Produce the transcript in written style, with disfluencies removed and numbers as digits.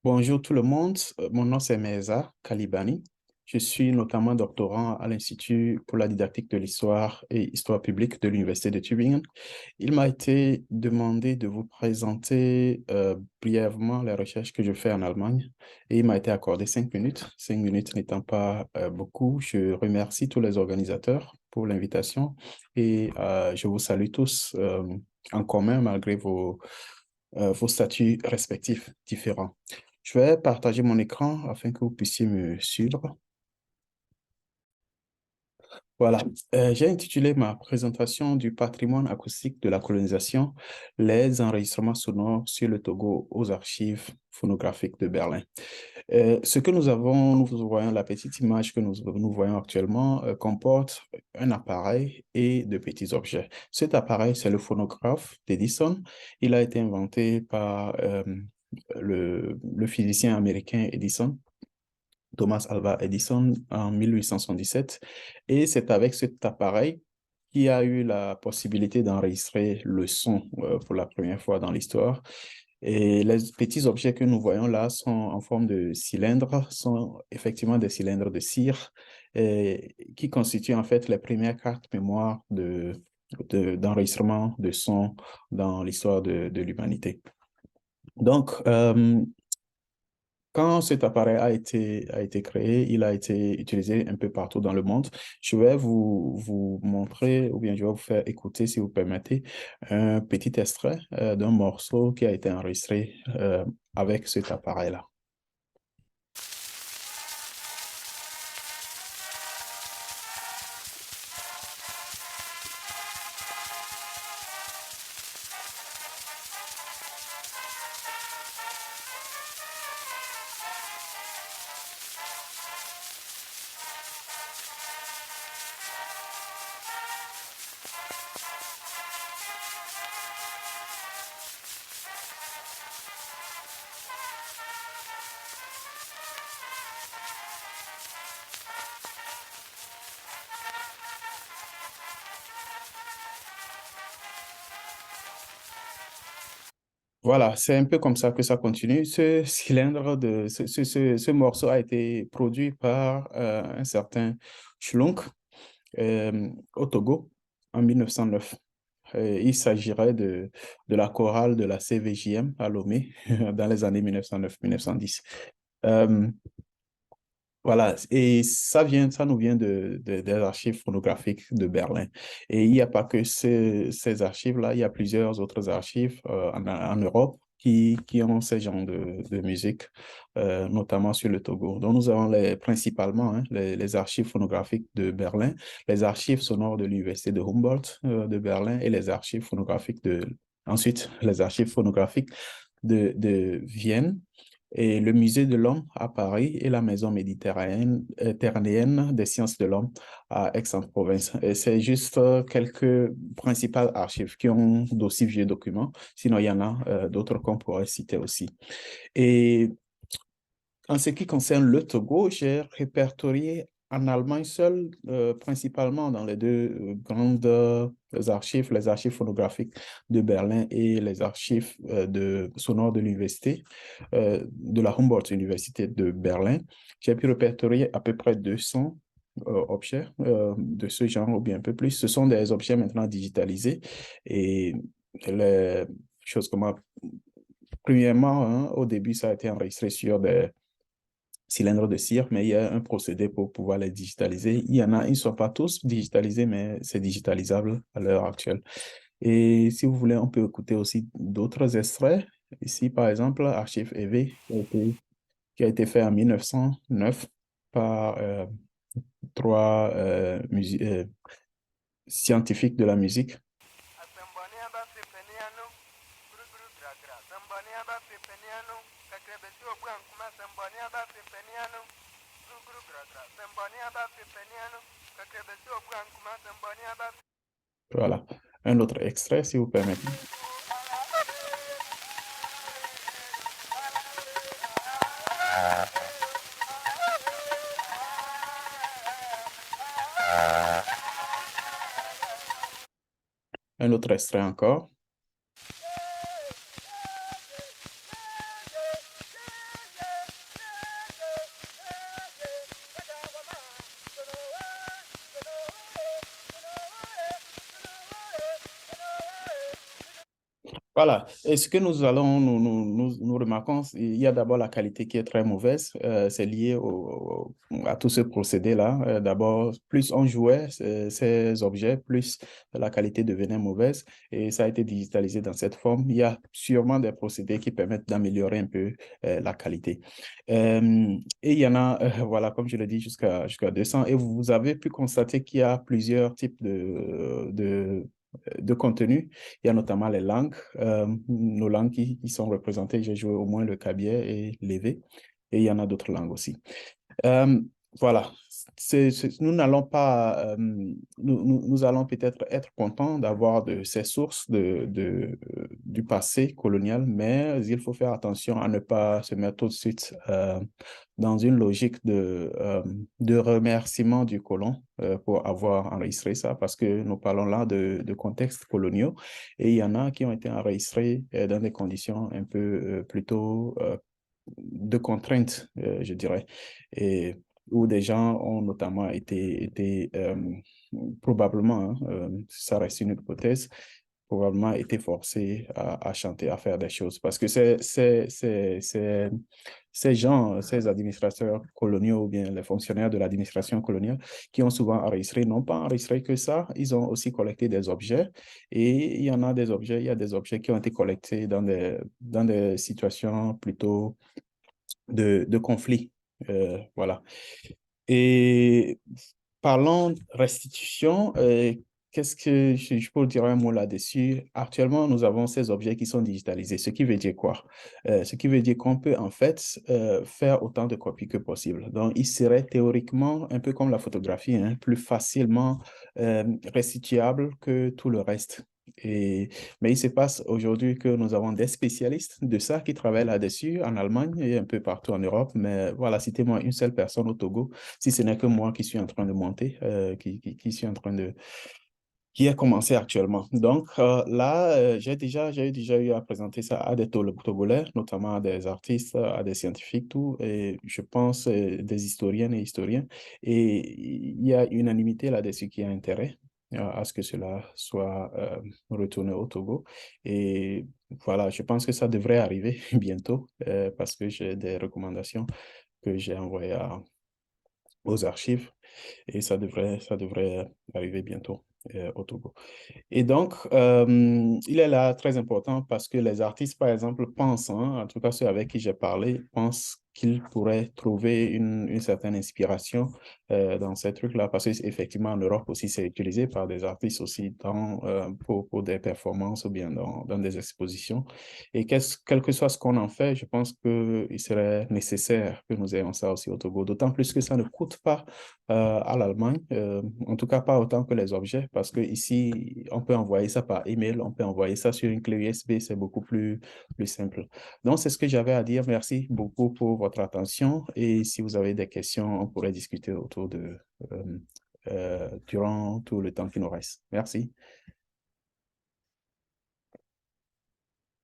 Bonjour tout le monde. Mon nom c'est Meza Kalibani. Je suis notamment doctorant à l'Institut pour la didactique de l'histoire et histoire publique de l'Université de Tübingen. Il m'a été demandé de vous présenter brièvement les recherches que je fais en Allemagne et il m'a été accordé 5 minutes. 5 minutes n'étant pas beaucoup, je remercie tous les organisateurs pour l'invitation et je vous salue tous en commun malgré vos statuts respectifs différents. Je vais partager mon écran afin que vous puissiez me suivre. Voilà. J'ai intitulé ma présentation du patrimoine acoustique de la colonisation, les enregistrements sonores sur le Togo aux archives phonographiques de Berlin. Ce que nous voyons, la petite image que nous voyons actuellement comporte un appareil et de petits objets. Cet appareil, c'est le phonographe d'Edison. Il a été inventé par le physicien américain Edison, Thomas Alva Edison, en 1877. Et c'est avec cet appareil qu'il a eu la possibilité d'enregistrer le son pour la première fois dans l'histoire. Et les petits objets que nous voyons là sont en forme de cylindres, sont effectivement des cylindres de cire qui constituent en fait les premières cartes mémoire d'enregistrement de son dans l'histoire de l'humanité. Donc, quand cet appareil a été créé, il a été utilisé un peu partout dans le monde. Je vais vous montrer, ou bien je vais vous faire écouter, si vous permettez, un petit extrait d'un morceau qui a été enregistré avec cet appareil-là. Voilà, c'est un peu comme ça que ça continue. Ce morceau a été produit par un certain Schlunk au Togo en 1909. Il s'agirait de la chorale de la CVJM à Lomé dans les années 1909-1910. Voilà, et ça nous vient des archives phonographiques de Berlin. Et il n'y a pas que ces archives-là, il y a plusieurs autres archives en Europe qui ont ce genre de musique, notamment sur le Togo. Donc nous avons principalement les archives phonographiques de Berlin, les archives sonores de l'Université de Humboldt de Berlin et les archives phonographiques ensuite, les archives phonographiques de Vienne et le Musée de l'Homme à Paris et la Maison méditerranéenne des sciences de l'homme à Aix-en-Provence. Et c'est juste quelques principales archives qui ont d'aussi vieux documents. Sinon, il y en a d'autres qu'on pourrait citer aussi. Et en ce qui concerne le Togo, j'ai répertorié en Allemagne seul, principalement dans les deux grandes archives, les archives phonographiques de Berlin et les archives sonores de l'université, de la Humboldt Université de Berlin. J'ai pu répertorier à peu près 200 objets de ce genre ou bien un peu plus. Ce sont des objets maintenant digitalisés et les choses comme, premièrement, au début, ça a été enregistré sur des cylindres de cire, mais il y a un procédé pour pouvoir les digitaliser. Il y en a, ils ne sont pas tous digitalisés, mais c'est digitalisable à l'heure actuelle. Et si vous voulez, on peut écouter aussi d'autres extraits. Ici, par exemple, Archive EV, qui a été fait en 1909 par trois scientifiques de la musique. Voilà. Un autre extrait, si vous permettez. Un autre extrait encore. Voilà. Et ce que nous allons, nous remarquons, il y a d'abord la qualité qui est très mauvaise. C'est lié à tout ce procédé-là. D'abord, plus on jouait ces objets, plus la qualité devenait mauvaise. Et ça a été digitalisé dans cette forme. Il y a sûrement des procédés qui permettent d'améliorer un peu la qualité. Et il y en a, voilà, comme je l'ai dit, jusqu'à 200. Et vous avez pu constater qu'il y a plusieurs types de contenu. Il y a notamment les langues, nos langues qui sont représentées. J'ai joué au moins le cabiais et l'évé. Et il y en a d'autres langues aussi. Euh, voilà, nous n'allons pas, nous allons peut-être être contents d'avoir de ces sources du passé colonial, mais il faut faire attention à ne pas se mettre tout de suite dans une logique de remerciement du colon pour avoir enregistré ça, parce que nous parlons là de contextes coloniaux et il y en a qui ont été enregistrés dans des conditions un peu plutôt de contraintes, je dirais, et où des gens ont notamment été probablement, hein, ça reste une hypothèse, probablement été forcés à chanter, à faire des choses. Parce que ces gens, ces administrateurs coloniaux ou bien les fonctionnaires de l'administration coloniale qui ont souvent enregistré, n'ont pas enregistré que ça, ils ont aussi collecté des objets et il y en a des objets, il y a des objets qui ont été collectés dans des situations plutôt de conflit. Voilà. Et parlons restitution, qu'est-ce que je peux dire un mot là-dessus? Actuellement, nous avons ces objets qui sont digitalisés, ce qui veut dire quoi? Ce qui veut dire qu'on peut en fait faire autant de copies que possible. Donc, il serait théoriquement, un peu comme la photographie, hein, plus facilement restituable que tout le reste. Et, mais il se passe aujourd'hui que nous avons des spécialistes de ça qui travaillent là-dessus en Allemagne et un peu partout en Europe. Mais voilà, citez-moi une seule personne au Togo, si ce n'est que moi qui suis en train de monter, qui suis en train qui a commencé actuellement. Donc là, j'ai déjà eu à présenter ça à des Togolais, notamment à des artistes, à des scientifiques, tout, et je pense des historiennes et historiens. Et il y a unanimité là-dessus qui a intérêt à ce que cela soit retourné au Togo. Et voilà, je pense que ça devrait arriver bientôt parce que j'ai des recommandations que j'ai envoyées aux archives et ça devrait arriver bientôt au Togo. Et donc, il est là très important parce que les artistes, par exemple, pensent, hein, en tout cas ceux avec qui j'ai parlé, pensent qu'ils pourraient trouver une certaine inspiration dans ces trucs-là, parce qu'effectivement, en Europe aussi, c'est utilisé par des artistes aussi pour des performances ou bien dans des expositions. Et quel que soit ce qu'on en fait, je pense qu'il serait nécessaire que nous ayons ça aussi au Togo, d'autant plus que ça ne coûte pas à l'Allemagne, en tout cas pas autant que les objets, parce que ici, on peut envoyer ça par email, on peut envoyer ça sur une clé USB, c'est beaucoup plus simple. Donc, c'est ce que j'avais à dire. Merci beaucoup pour votre attention et si vous avez des questions, on pourrait discuter autour durant tout le temps qui nous reste. Merci.